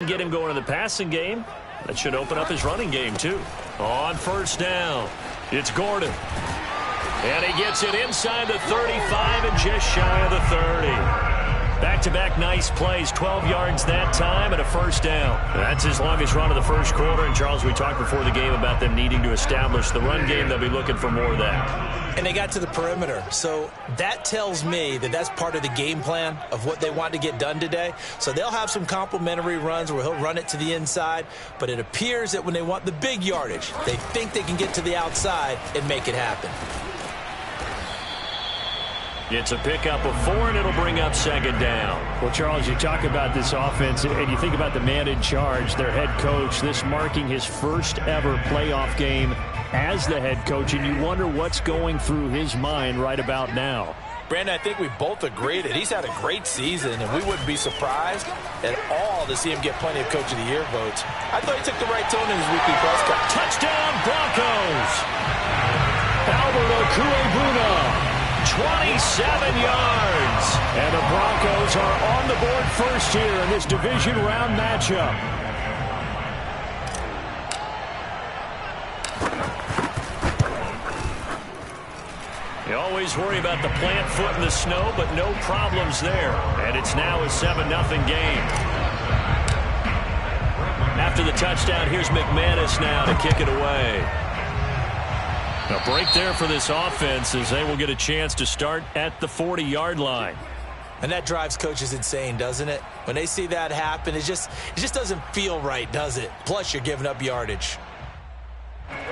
get him going in the passing game. That should open up his running game, too. On first down, it's Gordon. And he gets it inside the 35 and just shy of the 30. Back-to-back nice plays, 12 yards that time and a first down. That's his longest run of the first quarter. And, Charles, we talked before the game about them needing to establish the run game. They'll be looking for more of that. And they got to the perimeter. So that tells me that that's part of the game plan of what they want to get done today. So they'll have some complementary runs where he'll run it to the inside. But it appears that when they want the big yardage, they think they can get to the outside and make it happen. It's a pickup of 4, and it'll bring up second down. Well, Charles, you talk about this offense, and you think about the man in charge, their head coach, this marking his first ever playoff game as the head coach, and you wonder what's going through his mind right about now. Brandon, I think we both agree that he's had a great season, and we wouldn't be surprised at all to see him get plenty of Coach of the Year votes. I thought he took the right tone in his weekly press conference. Touchdown, Broncos! Albert Okuegbuna, 27 yards. And the Broncos are on the board first here in this division round matchup. You always worry about the plant foot in the snow, but no problems there. And it's now a 7-0 game. After the touchdown, here's McManus now to kick it away. A break there for this offense as they will get a chance to start at the 40-yard line. And that drives coaches insane, doesn't it? When they see that happen, it just doesn't feel right, does it? Plus, you're giving up yardage.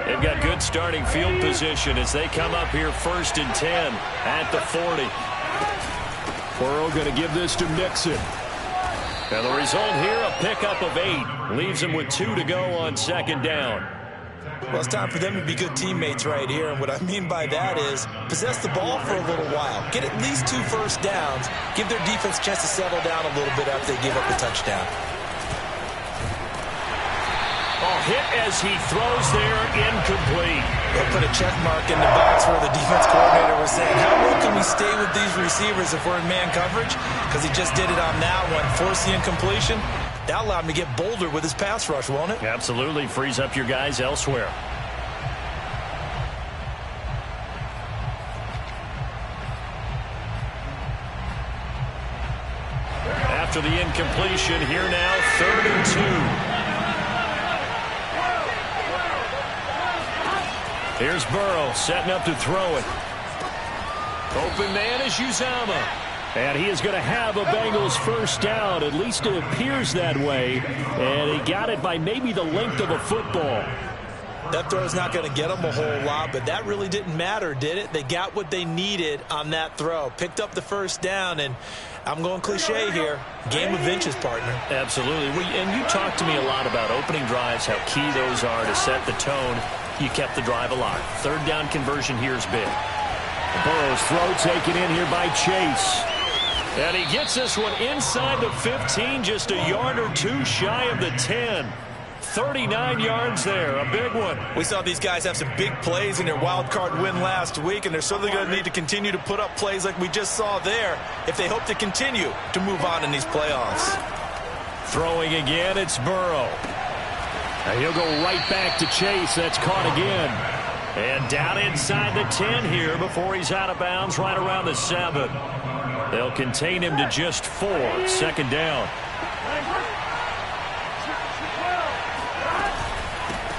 They've got good starting field position as they come up here 1st and 10 at the 40. Burrow going to give this to Mixon. And the result here, a pickup of 8. Leaves them with 2 to go on second down. Well, it's time for them to be good teammates right here. And what I mean by that is possess the ball for a little while. Get at least 2 first downs. Give their defense a chance to settle down a little bit after they give up the touchdown. Oh, hit as he throws there, incomplete. They'll put a check mark in the box where the defense coordinator was saying, how well can we stay with these receivers if we're in man coverage? Because he just did it on that one, forced the incompletion. That'll allow him to get bolder with his pass rush, won't it? Absolutely. Frees up your guys elsewhere. After the incompletion, here now, 3rd and 2. Here's Burrow setting up to throw it. Open man is Uzomah. And he is going to have a Bengals first down. At least it appears that way. And he got it by maybe the length of a football. That throw's not going to get them a whole lot, but that really didn't matter, did it? They got what they needed on that throw. Picked up the first down, and I'm going cliche here. Game of inches, partner. Absolutely. And you talked to me a lot about opening drives, how key those are to set the tone. You kept the drive alive. 3rd down conversion here is big. Burrow's throw taken in here by Chase. And he gets this one inside the 15, just a yard or 2 shy of the 10. 39 yards there, a big one. We saw these guys have some big plays in their wild card win last week, and they're certainly going to need to continue to put up plays like we just saw there if they hope to continue to move on in these playoffs. Throwing again, it's Burrow. And he'll go right back to Chase. That's caught again. And down inside the 10 here before he's out of bounds right around the 7. They'll contain him to just 4. 2nd down.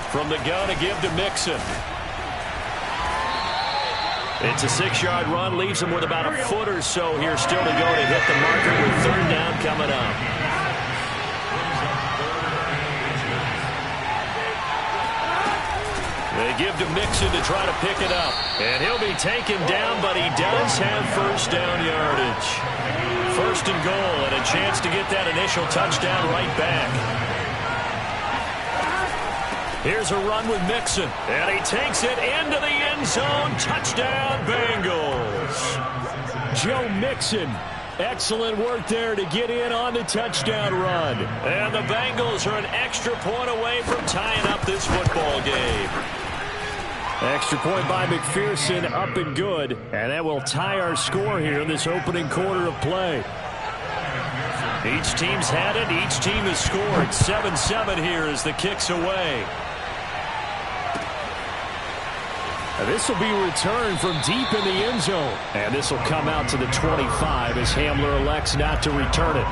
From the gun to give to Mixon. It's a 6-yard run. Leaves him with about a foot or so here still to go to hit the marker with 3rd down coming up. They give to Mixon to try to pick it up. And he'll be taken down, but he does have first down yardage. 1st and goal, and a chance to get that initial touchdown right back. Here's a run with Mixon. And he takes it into the end zone. Touchdown, Bengals. Joe Mixon. Excellent work there to get in on the touchdown run. And the Bengals are an extra point away from tying up this football game. Extra point by McPherson, up and good. And that will tie our score here in this opening quarter of play. Each team's had it. Each team has scored. 7-7 here as the kick's away. And this will be returned from deep in the end zone. And this will come out to the 25 as Hamler elects not to return it.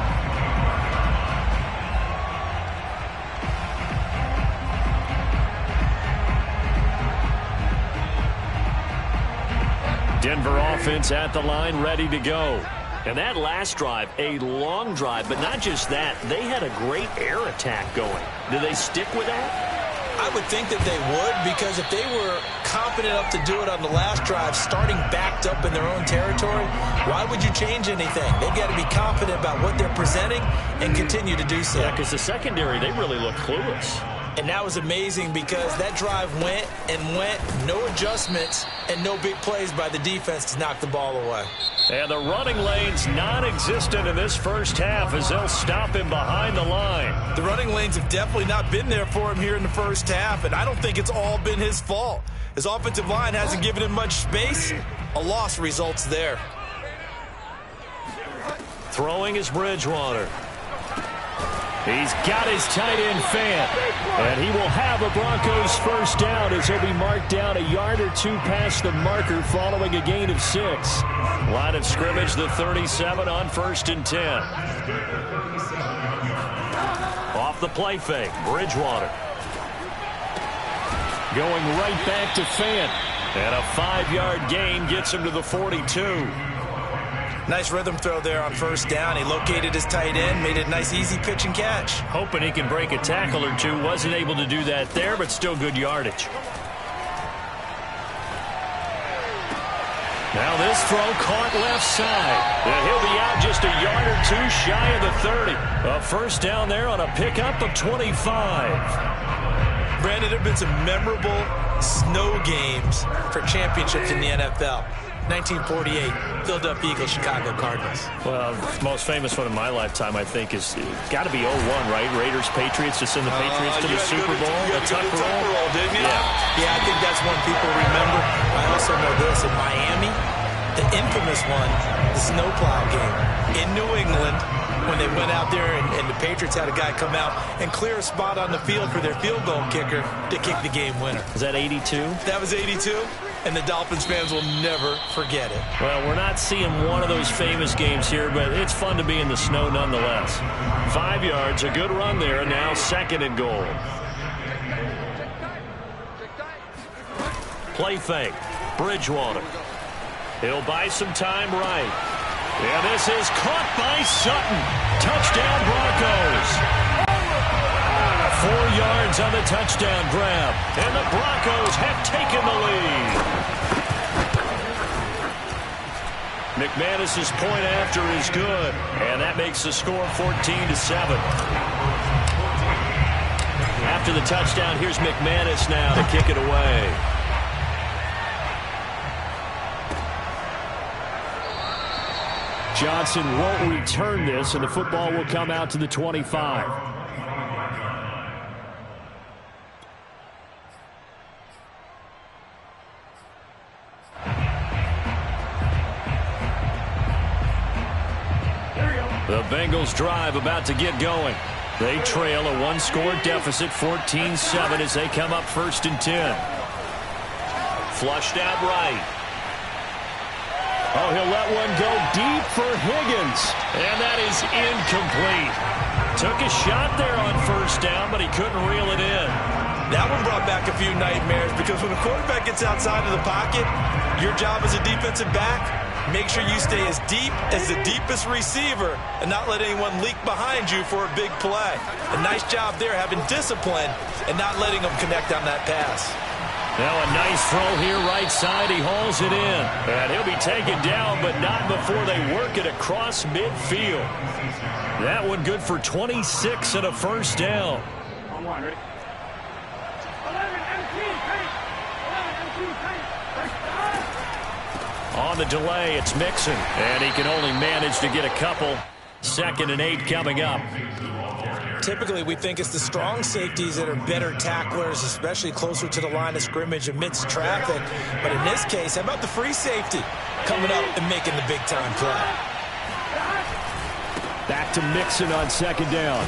Denver offense at the line, ready to go. And that last drive, a long drive, but not just that. They had a great air attack going. Do they stick with that? I would think that they would, because if they were confident enough to do it on the last drive, starting backed up in their own territory, why would you change anything? They've got to be confident about what they're presenting and continue to do so. Yeah, because the secondary, they really look clueless. And that was amazing because that drive went and went, no adjustments and no big plays by the defense to knock the ball away. And the running lane's non-existent in this first half as they'll stop him behind the line. The running lanes have definitely not been there for him here in the first half, and I don't think it's all been his fault. His offensive line hasn't given him much space. A loss results there. Throwing is Bridgewater. He's got his tight end Fant. And he will have a Broncos first down as he'll be marked down a yard or two past the marker following a gain of 6. Line of scrimmage, the 37 on 1st and 10. Off the play fake, Bridgewater. Going right back to Fant. And a 5-yard gain gets him to the 42. Nice rhythm throw there on first down. He located his tight end, made it a nice, easy pitch and catch. Hoping he can break a tackle or two. Wasn't able to do that there, but still good yardage. Now this throw caught left side. And he'll be out just a yard or two shy of the 30. A first down there on a pickup of 25. Brandon, there have been some memorable snow games for championships in the NFL. 1948, Philadelphia Eagles, Chicago Cardinals. Well, the most famous one in my lifetime, I think, is got to be 01, right? Raiders, Patriots, to send the Patriots to the Super Bowl. The tuck roll, didn't you? Yeah, I think that's one people remember. I also know this. In Miami, the infamous one, the snowplow game. In New England, when they went out there and the Patriots had a guy come out and clear a spot on the field for their field goal kicker to kick the game winner. Is that 82? That was 82. And the Dolphins fans will never forget it. Well, we're not seeing one of those famous games here, but it's fun to be in the snow nonetheless. 5 yards, a good run there, and now 2nd and goal. Play fake, Bridgewater. He'll buy some time right. And this is caught by Sutton. Touchdown, Broncos. 4 yards on the touchdown grab. And the Broncos have taken the lead. McManus's point after is good. And that makes the score 14-7. After the touchdown, here's McManus now to kick it away. Johnson won't return this, and the football will come out to the 25. The Bengals drive about to get going. They trail a one-score deficit, 14-7, as they come up 1st and 10. Flushed out right. Oh, he'll let one go deep for Higgins. And that is incomplete. Took a shot there on 1st down, but he couldn't reel it in. That one brought back a few nightmares because when a quarterback gets outside of the pocket, your job as a defensive back, make sure you stay as deep as the deepest receiver and not let anyone leak behind you for a big play. A nice job there having discipline and not letting them connect on that pass. Now a nice throw here right side. He hauls it in. And he'll be taken down, but not before they work it across midfield. That one good for 26 and a first down. On the delay, it's Mixon. And he can only manage to get a couple. 2nd and 8 coming up. Typically, we think it's the strong safeties that are better tacklers, especially closer to the line of scrimmage amidst traffic. But in this case, how about the free safety coming up and making the big-time play? Back to Mixon on second down.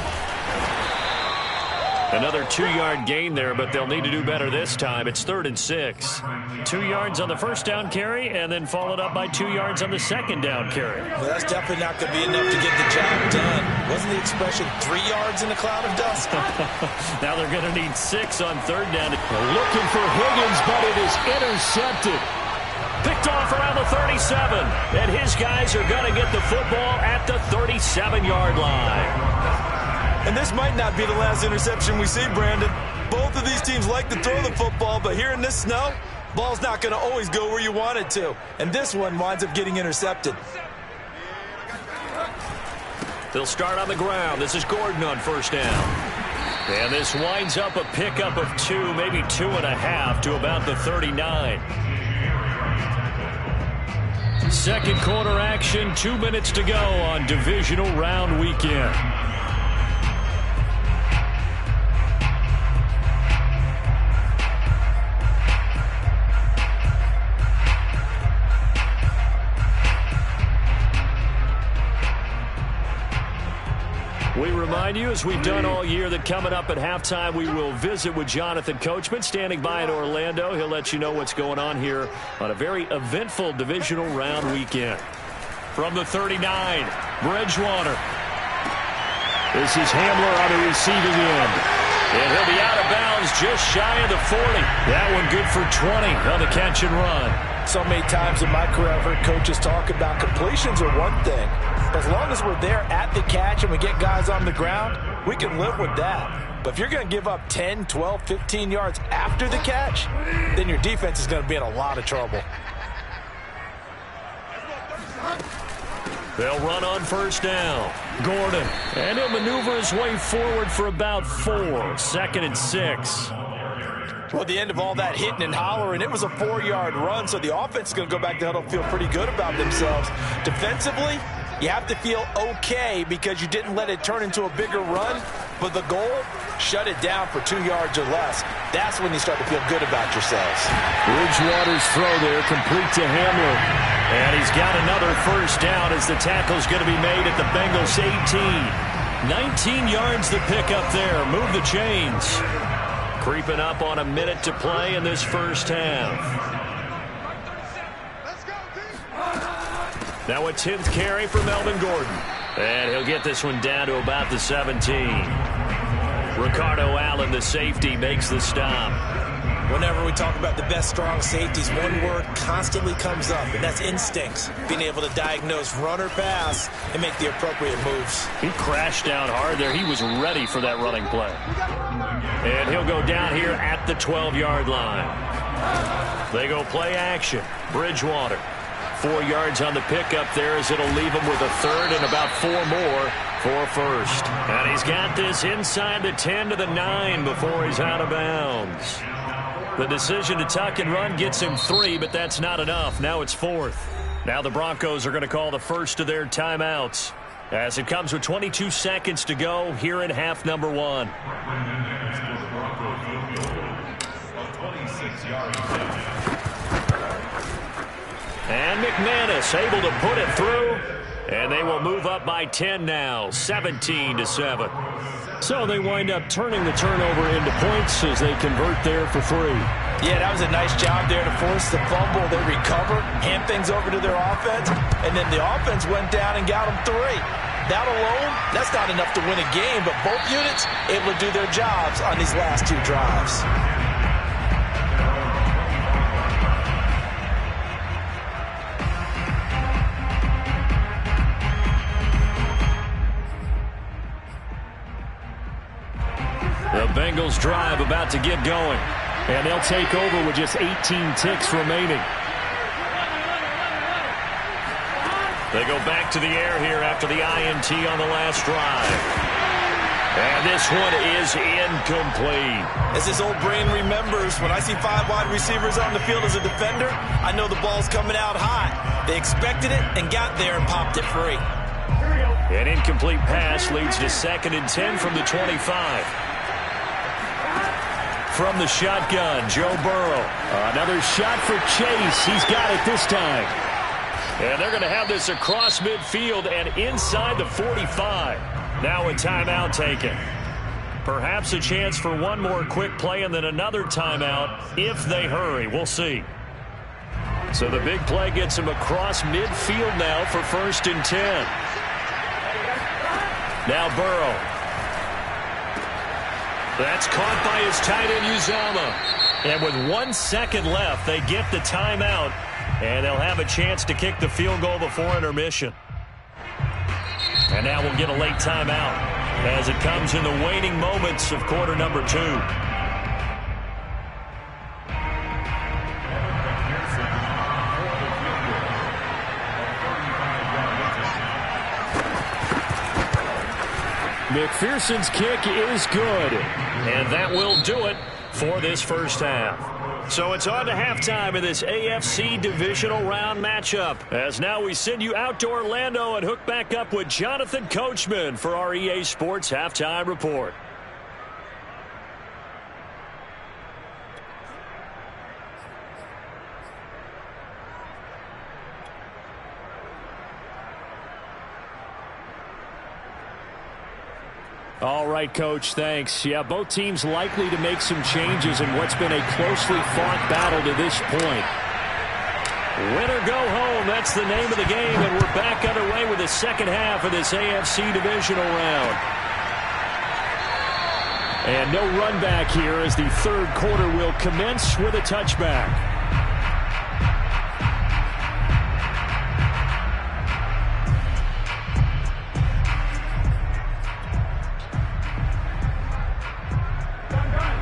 Another 2-yard gain there, but they'll need to do better this time. It's 3rd and 6. 2 yards on the first down carry, and then followed up by 2 yards on the second down carry. Well, that's definitely not going to be enough to get the job done. Wasn't the expression 3 yards in a cloud of dust? Now they're going to need 6 on 3rd down. Looking for Higgins, but it is intercepted. Picked off around the 37, and his guys are going to get the football at the 37-yard line. And this might not be the last interception we see, Brandon. Both of these teams like to throw the football, but here in this snow, ball's not going to always go where you want it to. And this one winds up getting intercepted. They'll start on the ground. This is Gordon on first down. And this winds up a pickup of 2, maybe 2.5 to about the 39. Second quarter action, 2 minutes to go on divisional round weekend. We remind you, as we've done all year, that coming up at halftime, we will visit with Jonathan Coachman, standing by in Orlando. He'll let you know what's going on here on a very eventful divisional round weekend. From the 39, Bridgewater. This is Hamler on the receiving end. And he'll be out of bounds just shy of the 40. That one good for 20 on the catch and run. So many times in my career I've heard coaches talk about completions are one thing. But as long as we're there at the catch and we get guys on the ground, we can live with that. But if you're going to give up 10, 12, 15 yards after the catch, then your defense is going to be in a lot of trouble. They'll run on first down. Gordon. And he'll maneuver his way forward for about 4. 2nd and 6. Well, at the end of all that hitting and hollering, it was a 4-yard run, so the offense is going to go back to huddle, feel pretty good about themselves. Defensively, you have to feel okay because you didn't let it turn into a bigger run, but the goal, shut it down for 2 yards or less. That's when you start to feel good about yourselves. Bridgewater's throw there, complete to Hamler. And he's got another first down as the tackle's going to be made at the Bengals 18. 19 yards to pick up there. Move the chains. Creeping up on a minute to play in this first half. Now a 10th carry for Melvin Gordon. And he'll get this one down to about the 17. Ricardo Allen, the safety, makes the stop. Whenever we talk about the best strong safeties, one word constantly comes up, and that's instincts. Being able to diagnose run or pass and make the appropriate moves. He crashed down hard there. He was ready for that running play. And he'll go down here at the 12-yard line. They go play action. Bridgewater. 4 yards on the pickup there as it'll leave him with a 3rd and about 4 more for first. And he's got this inside the 10 to the 9 before he's out of bounds. The decision to tuck and run gets him 3, but that's not enough. Now it's 4th. Now the Broncos are going to call the first of their timeouts as it comes with 22 seconds to go here in half number 1. And McManus able to put it through, and they will move up by 10 now, 17-7. So they wind up turning the turnover into points as they convert there for 3. Yeah, that was a nice job there to force the fumble. They recover, hand things over to their offense, and then the offense went down and got them 3. That alone, that's not enough to win a game, but both units able to do their jobs on these last 2 drives. The Bengals drive about to get going. And they'll take over with just 18 ticks remaining. They go back to the air here after the INT on the last drive. And this one is incomplete. As his old brain remembers, when I see 5 wide receivers on the field as a defender, I know the ball's coming out hot. They expected it and got there and popped it free. An incomplete pass leads to 2nd and 10 from the 25. From the shotgun, Joe Burrow. Another shot for Chase. He's got it this time. And they're going to have this across midfield and inside the 45. Now a timeout taken. Perhaps a chance for one more quick play and then another timeout if they hurry. We'll see. So the big play gets him across midfield now for 1st and 10. Now Burrow. That's caught by his tight end Uzomah. And with 1 second left, they get the timeout. And they'll have a chance to kick the field goal before intermission. And now we'll get a late timeout as it comes in the waning moments of quarter number 2. McPherson's kick is good. And that will do it for this first half. So it's on to halftime in this AFC divisional round matchup. As now we send you out to Orlando and hook back up with Jonathan Coachman for our EA Sports Halftime Report. All right, Coach, thanks. Yeah, both teams likely to make some changes in what's been a closely fought battle to this point. Win or go home, that's the name of the game, and we're back underway with the second half of this AFC divisional round. And no run back here as the third quarter will commence with a touchback.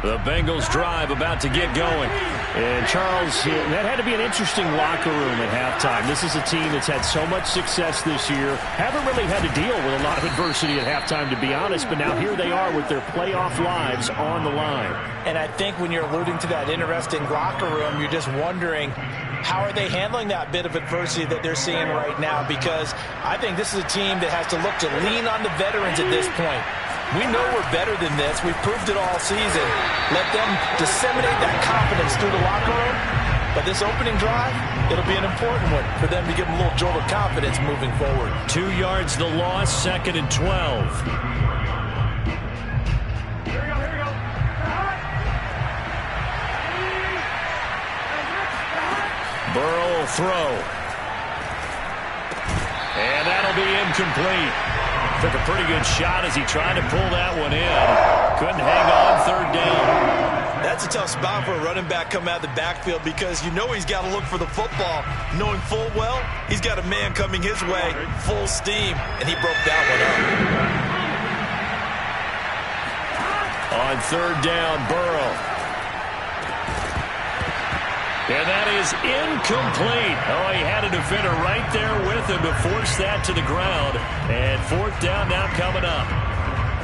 The Bengals drive about to get going. And Charles, that had to be an interesting locker room at halftime. This is a team that's had so much success this year. Haven't really had to deal with a lot of adversity at halftime, to be honest. But now here they are with their playoff lives on the line. And I think when you're alluding to that interesting locker room, you're just wondering, how are they handling that bit of adversity that they're seeing right now? Because I think this is a team that has to look to lean on the veterans at this point. We know we're better than this. We've proved it all season. Let them disseminate that confidence through the locker room. But this opening drive, it'll be an important one for them to give them a little jolt of confidence moving forward. 2 yards the loss, 2nd and 12. Burrow will throw. And that'll be incomplete. Took a pretty good shot as he tried to pull that one in. Couldn't hang on 3rd down. That's a tough spot for a running back coming out of the backfield because you know he's got to look for the football, knowing full well he's got a man coming his way, full steam, and he broke that one up. On 3rd down, Burrow. And that is incomplete. Oh, he had a defender right there with him to force that to the ground. And 4th down now coming up.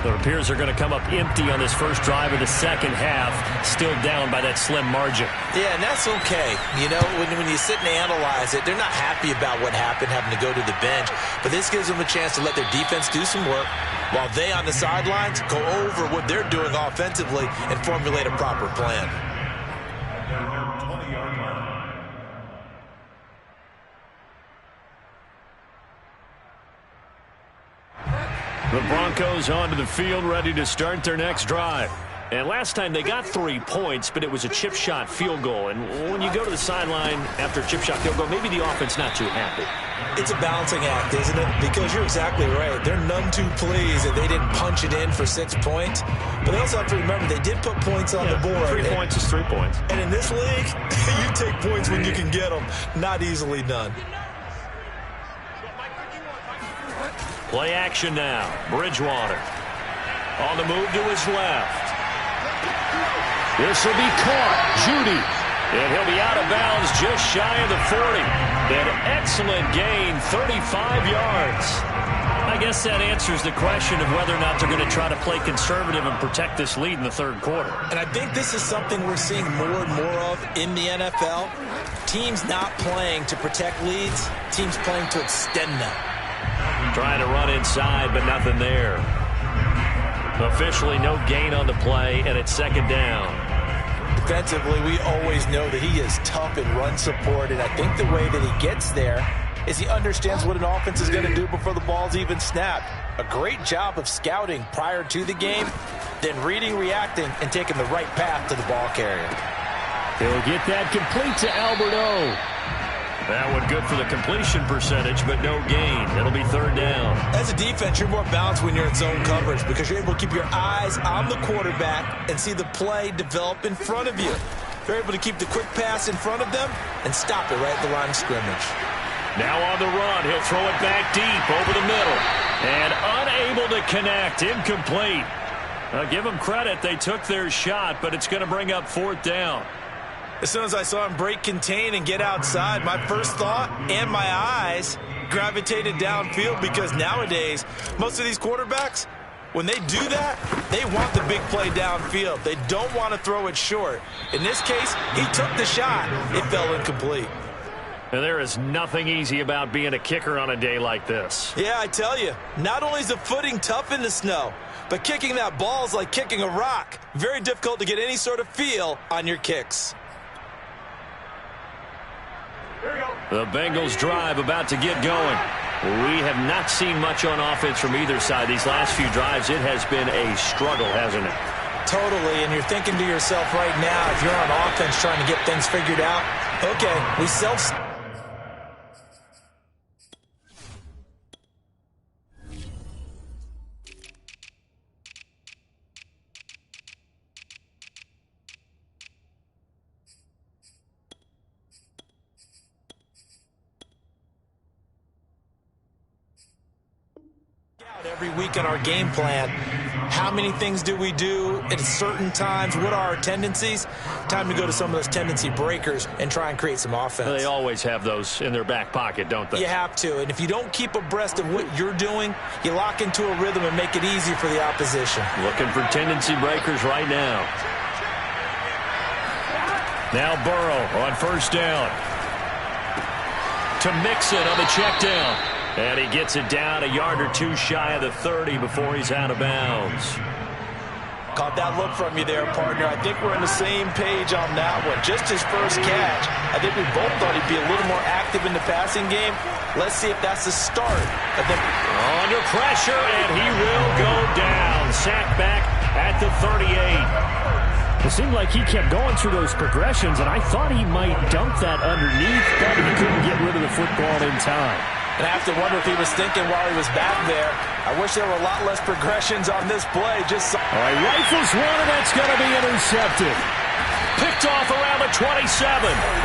It appears they're going to come up empty on this first drive of the second half, still down by that slim margin. Yeah, and that's okay. You know, when you sit and analyze it, they're not happy about what happened, having to go to the bench. But this gives them a chance to let their defense do some work while they on the sidelines go over what they're doing offensively and formulate a proper plan. The Broncos onto the field, ready to start their next drive. And last time they got 3 points, but it was a chip shot field goal. And when you go to the sideline after a chip shot field goal, maybe the offense not too happy. It's a balancing act, isn't it? Because you're exactly right. They're none too pleased that they didn't punch it in for 6 points. But they also have to remember they did put points on the board. 3 points is 3 points. And in this league, you take points when you can get them. Not easily done. Play action now. Bridgewater on the move to his left. This will be caught. Judy. And he'll be out of bounds just shy of the 40. An excellent gain, 35 yards. I guess that answers the question of whether or not they're going to try to play conservative and protect this lead in the 3rd quarter. And I think this is something we're seeing more and more of in the NFL. Teams not playing to protect leads, teams playing to extend them. Trying to run inside, but nothing there. Officially no gain on the play, and it's 2nd down. Defensively, we always know that he is tough in run support, and I think the way that he gets there is he understands what an offense is going to do before the ball's even snapped. A great job of scouting prior to the game, then reading, reacting, and taking the right path to the ball carrier. He'll get that complete to Alberto. That one good for the completion percentage, but no gain. It'll be third down. As a defense, you're more balanced when you're in zone coverage because you're able to keep your eyes on the quarterback and see the play develop in front of you. You're able to keep the quick pass in front of them and stop it right at the line of scrimmage. Now on the run, he'll throw it back deep over the middle. And unable to connect, incomplete. Give them credit, they took their shot, but it's going to bring up fourth down. As soon as I saw him break contain and get outside, my first thought and my eyes gravitated downfield because nowadays, most of these quarterbacks, when they do that, they want the big play downfield. They don't want to throw it short. In this case, he took the shot. It fell incomplete. And there is nothing easy about being a kicker on a day like this. Yeah, I tell you, not only is the footing tough in the snow, but kicking that ball is like kicking a rock. Very difficult to get any sort of feel on your kicks. The Bengals drive about to get going. We have not seen much on offense from either side. These last few drives, it has been a struggle, hasn't it? Totally, and you're thinking to yourself right now, if you're on offense trying to get things figured out, okay, we self... Every week in our game plan, how many things do we do at certain times? What are our tendencies? Time to go to some of those tendency breakers and try and create some offense. They always have those in their back pocket, don't they? You have to, and if you don't keep abreast of what you're doing, you lock into a rhythm and make it easy for the opposition. Looking for tendency breakers right now. Now Burrow on first down. To Mixon on the check down. And he gets it down a yard or two shy of the 30 before he's out of bounds. Caught that look from you there, partner. I think we're on the same page on that one. Just his first catch. I think we both thought he'd be a little more active in the passing game. Let's see if that's the start. Under pressure, and he will go down. Sacked back at the 38. It seemed like he kept going through those progressions, and I thought he might dump that underneath, but he couldn't get rid of the football in time. And I have to wonder if he was thinking while he was back there, I wish there were a lot less progressions on this play. All right, rifles one, and that's going to be intercepted. Picked off around the 27.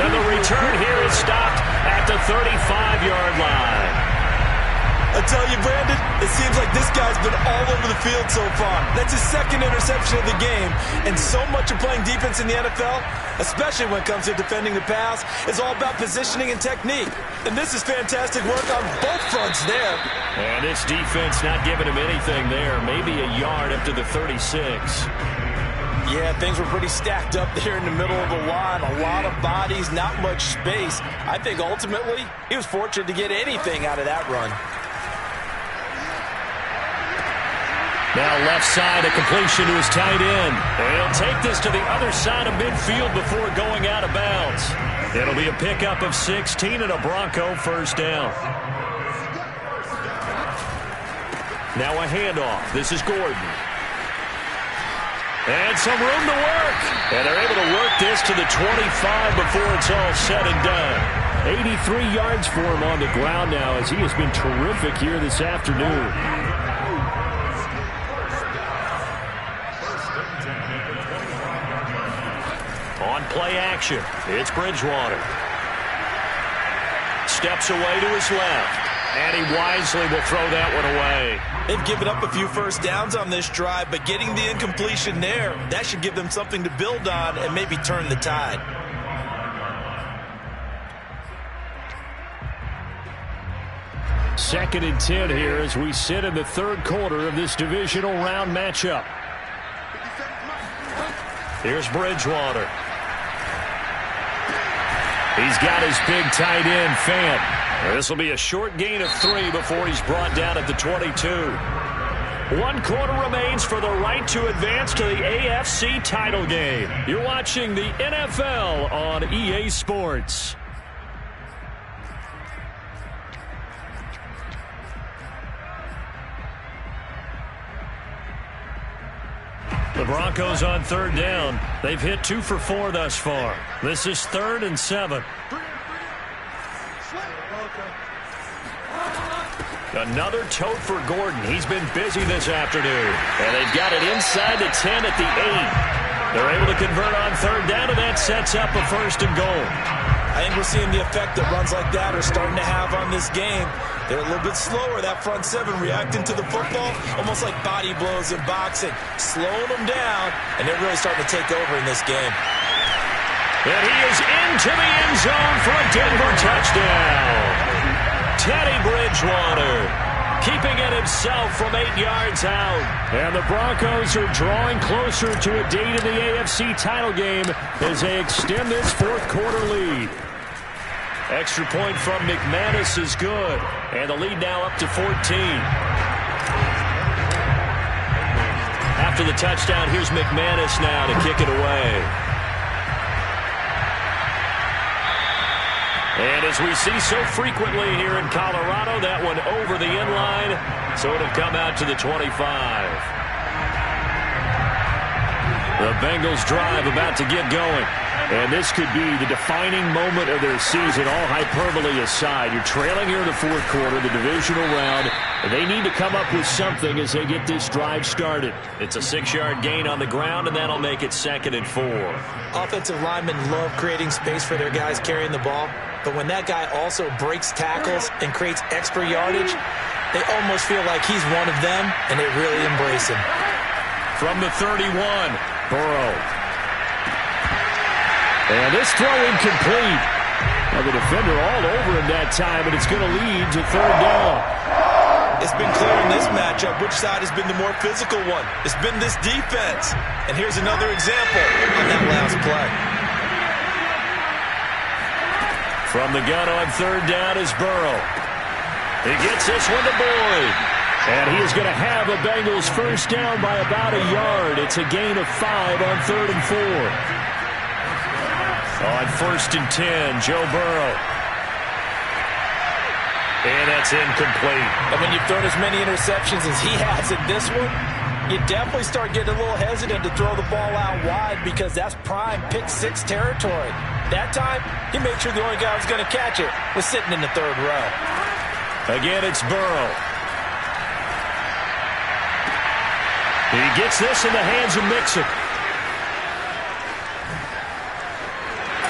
And the return here is stopped at the 35-yard line. I tell you, Brandon, it seems like this guy's been all over the field so far. That's his second interception of the game. And so much of playing defense in the NFL, especially when it comes to defending the pass, is all about positioning and technique. And this is fantastic work on both fronts there. And this defense not giving him anything there. Maybe a yard up to the 36. Yeah, things were pretty stacked up there in the middle of the line. A lot of bodies, not much space. I think ultimately he was fortunate to get anything out of that run. Now left side, a completion to his tight end. And he'll take this to the other side of midfield before going out of bounds. It'll be a pickup of 16 and a Bronco first down. Now a handoff. This is Gordon. And some room to work. And they're able to work this to the 25 before it's all said and done. 83 yards for him on the ground now as he has been terrific here this afternoon. On play action, it's Bridgewater. Steps away to his left. And he wisely will throw that one away. They've given up a few first downs on this drive, but getting the incompletion there, that should give them something to build on and maybe turn the tide. Second and 10 here as we sit in the third quarter of this divisional round matchup. Here's Bridgewater. He's got his big tight end, Fant. This will be a short gain of 3 before he's brought down at the 22. 1 quarter remains for the right to advance to the AFC title game. You're watching the NFL on EA Sports. Broncos on third down. They've hit 2 for 4 thus far. This is 3rd and 7. Another tote for Gordon. He's been busy this afternoon. And they've got it inside the 10 at the 8. They're able to convert on third down, and that sets up a 1st and goal. I think we're seeing the effect that runs like that are starting to have on this game. They're a little bit slower, that front 7, reacting to the football, almost like body blows in boxing, slowing them down, and they're really starting to take over in this game. And he is into the end zone for a Denver touchdown. Teddy Bridgewater keeping it himself from 8 yards out. And the Broncos are drawing closer to a date in the AFC title game as they extend this 4th quarter lead. Extra point from McManus is good. And the lead now up to 14. After the touchdown, here's McManus now to kick it away. And as we see so frequently here in Colorado, that one over the end line, so it'll come out to the 25. The Bengals drive about to get going. And this could be the defining moment of their season, all hyperbole aside. You're trailing here in the 4th quarter, the divisional round, and they need to come up with something as they get this drive started. It's a 6-yard gain on the ground, and that'll make it 2nd and 4. Offensive linemen love creating space for their guys carrying the ball, but when that guy also breaks tackles and creates extra yardage, they almost feel like he's one of them, and they really embrace him. From the 31, Burrow. And this throw incomplete. Well, the defender all over him that time, and it's going to lead to 3rd down. It's been clear in this matchup which side has been the more physical one. It's been this defense. And here's another example on that last play. From the gun on 3rd down is Burrow. He gets this one to Boyd. And he is going to have a Bengals 1st down by about a yard. It's a gain of 5 on 3rd and 4. On 1st and 10, Joe Burrow. And that's incomplete. And when you've thrown as many interceptions as he has in this one, you definitely start getting a little hesitant to throw the ball out wide because that's prime pick 6 territory. That time, he made sure the only guy who was going to catch it was sitting in the 3rd row. Again, it's Burrow. He gets this in the hands of Mixon.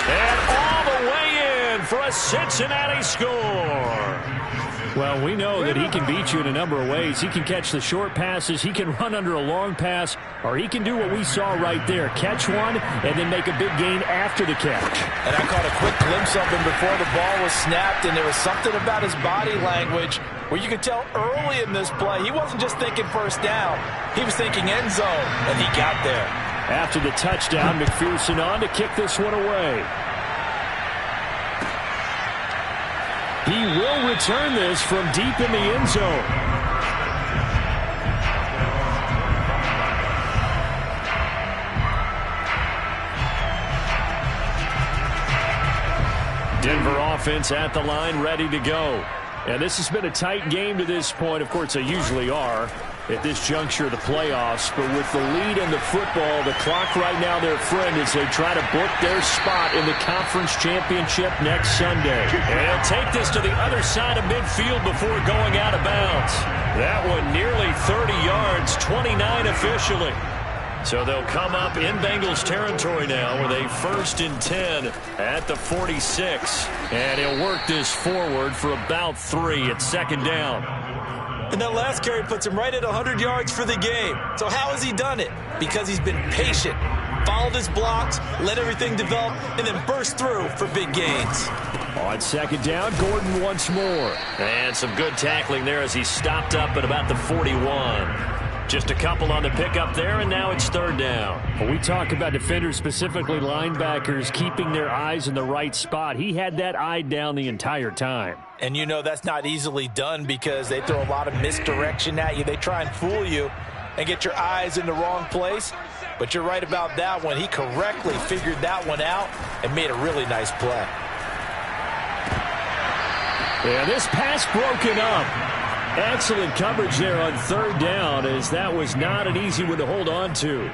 And all the way in for a Cincinnati score. Well, we know that he can beat you in a number of ways. He can catch the short passes, he can run under a long pass, or he can do what we saw right there, catch one and then make a big gain after the catch. And I caught a quick glimpse of him before the ball was snapped, and there was something about his body language where you could tell early in this play he wasn't just thinking 1st down, he was thinking end zone, and he got there. After the touchdown, McPherson on to kick this one away. He will return this from deep in the end zone. Denver offense at the line, ready to go. And this has been a tight game to this point. Of course, they usually are at this juncture of the playoffs. But with the lead in the football, the clock right now their friend as they try to book their spot in the conference championship next Sunday. And he'll take this to the other side of midfield before going out of bounds. That one nearly 30 yards, 29 officially. So they'll come up in Bengals territory now with a 1st and 10 at the 46. And he'll work this forward for about 3 at 2nd down. And that last carry puts him right at 100 yards for the game. So how has he done it? Because he's been patient, followed his blocks, let everything develop, and then burst through for big gains. On 2nd down, Gordon once more. And some good tackling there as he stopped up at about the 41. Just a couple on the pickup there, and now it's 3rd down. When we talk about defenders, specifically linebackers, keeping their eyes in the right spot, he had that eye down the entire time. And you know that's not easily done because they throw a lot of misdirection at you. They try and fool you and get your eyes in the wrong place. But you're right about that one. He correctly figured that one out and made a really nice play. Yeah, this pass broken up. Excellent coverage there on third down, as that was not an easy one to hold on to.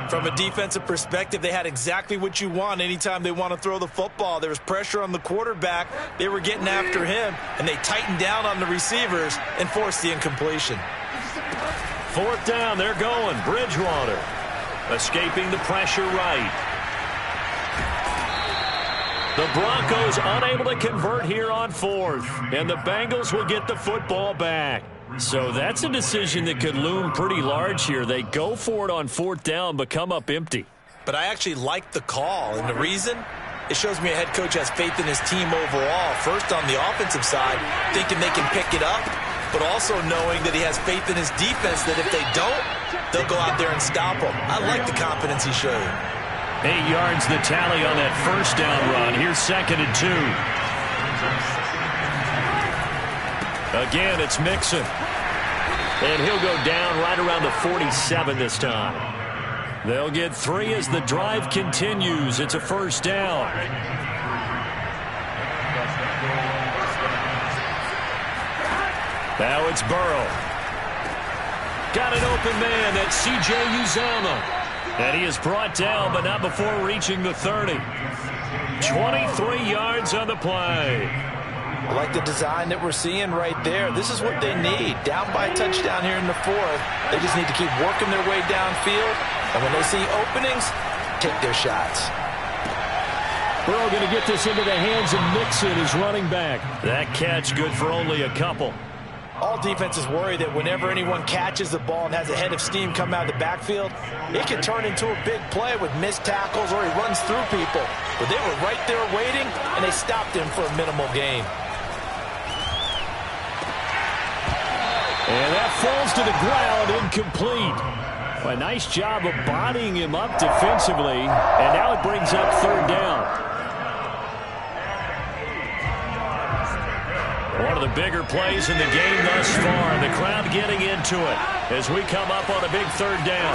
From a defensive perspective, they had exactly what you want anytime they want to throw the football. There was pressure on the quarterback. They were getting after him, and they tightened down on the receivers and forced the incompletion. Fourth down, they're going. Bridgewater escaping the pressure right. The Broncos unable to convert here on fourth, and the Bengals will get the football back. So that's a decision that could loom pretty large here. They go for it on fourth down, but come up empty. But I actually like the call, and the reason? It shows me a head coach has faith in his team overall. First on the offensive side, thinking they can pick it up, but also knowing that he has faith in his defense that if they don't, they'll go out there and stop them. I like the confidence he showed. 8 yards the tally on that first down run. Here's 2nd and 2. Again, it's Mixon. And he'll go down right around the 47 this time. They'll get 3 as the drive continues. It's a first down. Now it's Burrow. Got an open man. That's C.J. Uzomah. And he is brought down, but not before reaching the 30. 23 yards on the play. I like the design that we're seeing right there. This is what they need. Down by a touchdown here in the fourth. They just need to keep working their way downfield. And when they see openings, take their shots. Burrow going to get this into the hands of Mixon, his running back. That catch good for only a couple. All defenses worry that whenever anyone catches the ball and has a head of steam come out of the backfield, it can turn into a big play with missed tackles or he runs through people. But they were right there waiting, and they stopped him for a minimal gain. And that falls to the ground, incomplete. A nice job of bodying him up defensively, and now it brings up third down. One of the bigger plays in the game thus far. The crowd getting into it as we come up on a big third down.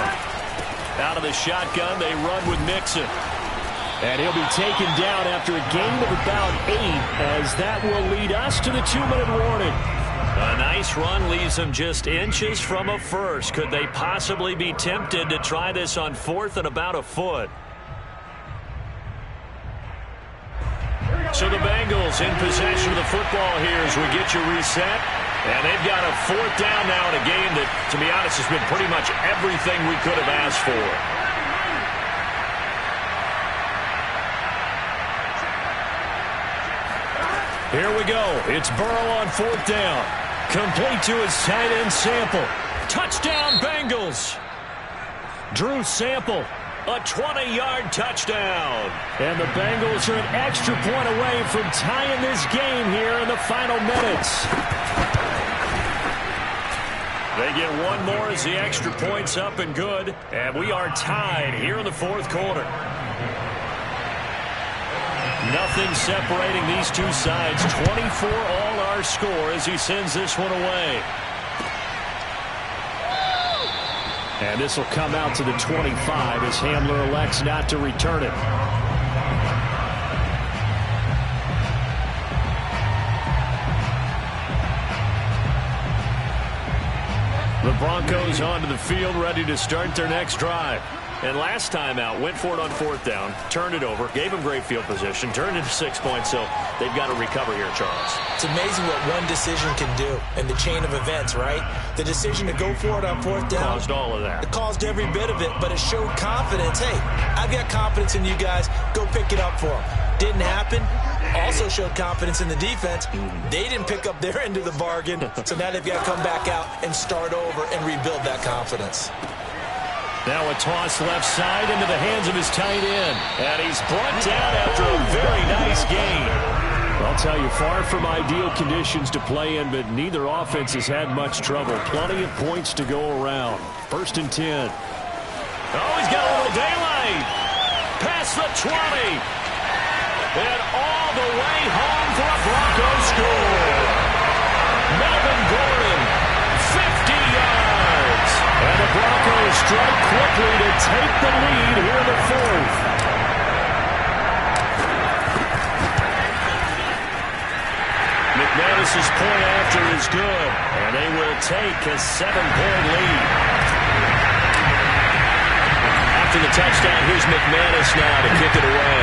Out of the shotgun, they run with Mixon. And he'll be taken down after a gain of about 8, as that will lead us to the 2-minute warning. A nice run leaves them just inches from a first. Could they possibly be tempted to try this on fourth and about a foot? So the Bengals in possession of the football here as we get you reset. And they've got a fourth down now in a game that, to be honest, has been pretty much everything we could have asked for. Here we go. It's Burrow on fourth down. Complete to his tight end Sample. Touchdown Bengals. Drew Sample. A 20-yard touchdown. And the Bengals are an extra point away from tying this game here in the final minutes. They get one more as the extra point's up and good. And we are tied here in the fourth quarter. Nothing separating these two sides. 24 all our score as he sends this one away. And this will come out to the 25 as Hamler elects not to return it. The Broncos onto the field, ready to start their next drive. And last time out, went for it on fourth down, turned it over, gave them great field position, turned it to 6 points, so they've got to recover here, Charles. It's amazing what one decision can do in the chain of events, right? The decision to go for it on fourth down. Caused all of that. It caused every bit of it, but it showed confidence. Hey, I've got confidence in you guys. Go pick it up for them. Didn't happen. Also showed confidence in the defense. They didn't pick up their end of the bargain, so now they've got to come back out and start over and rebuild that confidence. Now a toss left side into the hands of his tight end. And he's brought down after a very nice gain. I'll tell you, far from ideal conditions to play in, but neither offense has had much trouble. Plenty of points to go around. 1st and 10. Oh, he's got a little daylight. Past the 20. And all the way home for a Broncos score. Melvin Gordon, 50 yards. And the Broncos strike quickly to take the lead here in the fourth. McManus's point after is good. And they will take a 7-point lead. After the touchdown, here's McManus now to kick it away.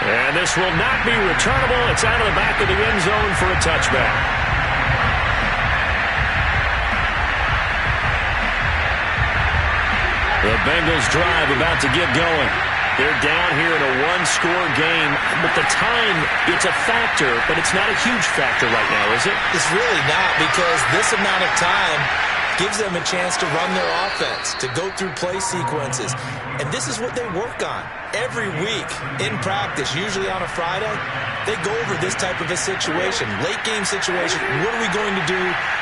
And this will not be returnable. It's out of the back of the end zone for a touchback. The Bengals drive about to get going. They're down here in a one-score game. But the time, it's a factor, but it's not a huge factor right now, is it? It's really not, because this amount of time gives them a chance to run their offense, to go through play sequences. And this is what they work on every week in practice, usually on a Friday. They go over this type of a situation, late game situation. What are we going to do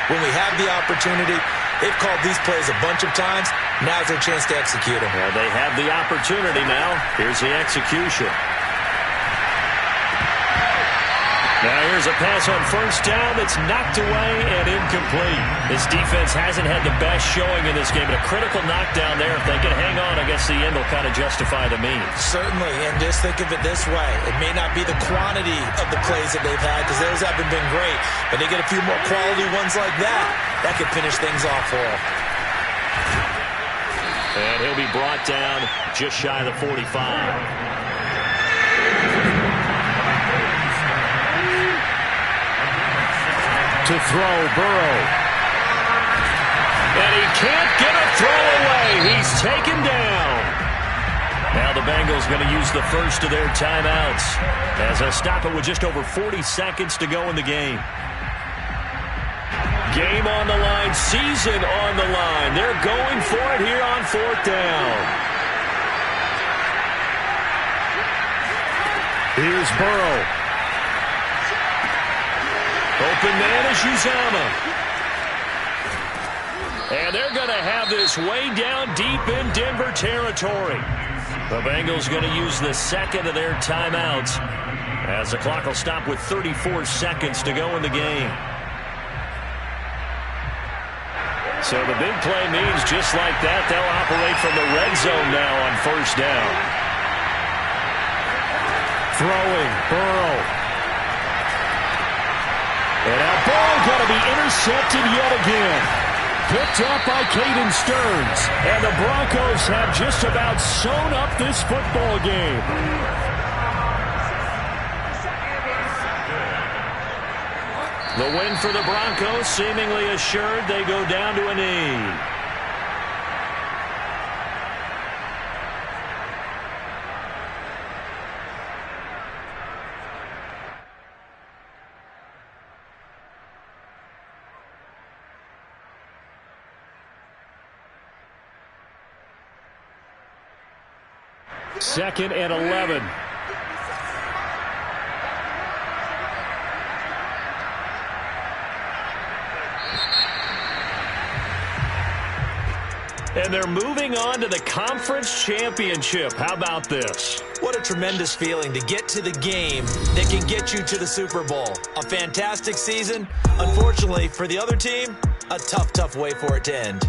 when we have the opportunity? They've called these plays a bunch of times. Now's their chance to execute them. Well, they have the opportunity now. Here's the execution. Now here's a pass on first down that's knocked away and incomplete. This defense hasn't had the best showing in this game, but a critical knockdown there. If they can hang on, I guess the end will kind of justify the means. Certainly, and just think of it this way. It may not be the quantity of the plays that they've had, because those haven't been great, but they get a few more quality ones like that. That could finish things off for them. And he'll be brought down just shy of the 45. To throw, Burrow. And he can't get a throw away. He's taken down. Now the Bengals going to use the first of their timeouts as they'll stop it with just over 40 seconds to go in the game. Game on the line, season on the line. They're going for it here on fourth down. Here's Burrow. Open man is Uzama. And they're going to have this way down deep in Denver territory. The Bengals going to use the second of their timeouts as the clock will stop with 34 seconds to go in the game. So the big play means just like that, they'll operate from the red zone now on first down. Throwing, Burrow. And that ball going to be intercepted yet again. Picked up by Caden Stearns. And the Broncos have just about sewn up this football game. The win for the Broncos seemingly assured. They go down to a knee. Second and 11. And they're moving on to the conference championship. How about this? What a tremendous feeling to get to the game that can get you to the Super Bowl. A fantastic season. Unfortunately, for the other team, a tough, tough way for it to end.